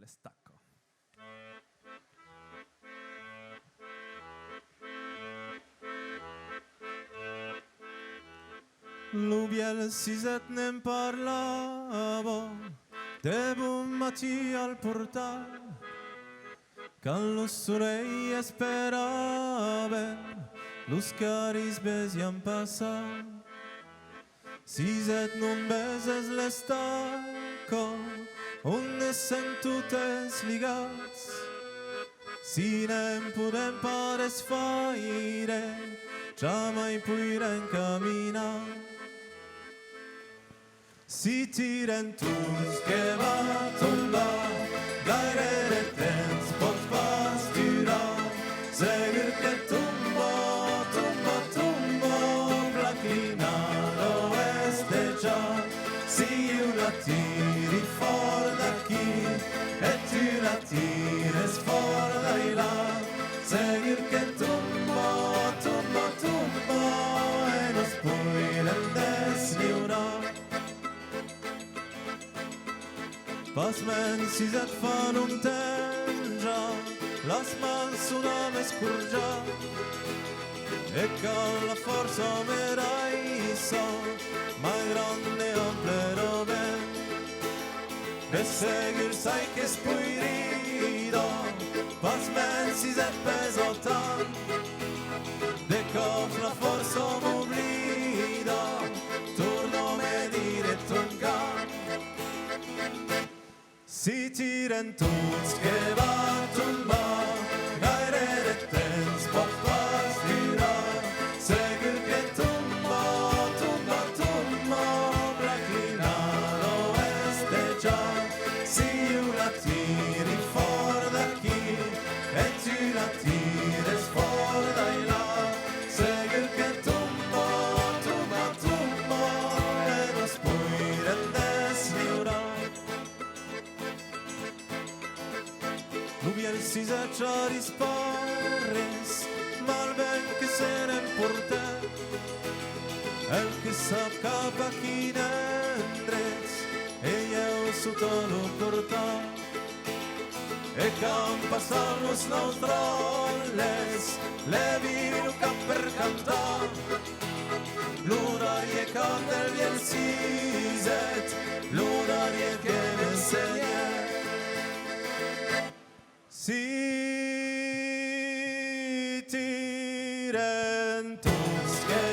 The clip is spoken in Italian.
le stacco. Lubiel si set nem parlava, de bon matí al portal, quand los soleil esperava, los caris besiam passar. Si set non beses l'estacco, on ne sent totes ligats. Si nem podem pares faire, jamais puirem caminar. Si tiren tots que va tombar, gaire de temps pot pas durar. Segur que tomba, tomba, tomba, placlinado és de ja. Si jo la tiri fora d'aquí, et tu la tires fora d'allà. Segur que tomba, tomba, tomba, e nos podrem deslliurar. Pas men si et fan un temps ja, les mans una més curja, e cal la força meraissa, mai grande amplero ben. E seguir sai que es puirida, pas men si et peso tant, de cop la força m'oblida, torno a me dire troncar. Si tiren tots que va tombar, gaire de temps pot pas durar. Segur que tomba, tomba, tomba, placlinado és de ja. Si jo la tiri fora d'aquí, et tu la tires fora d'allà. Segur que tomba, tomba, tomba, e nos podrem deslliurar. Lubiel si zača dispares, mal ben que se n'emporta, el que sap cap a quin endreç, ella ho sota lo porta. E can passar los nous droles, le viu cap per cantar, l'horari cap del bien siset, l'horari que m'ensenyet. Si tiren tots que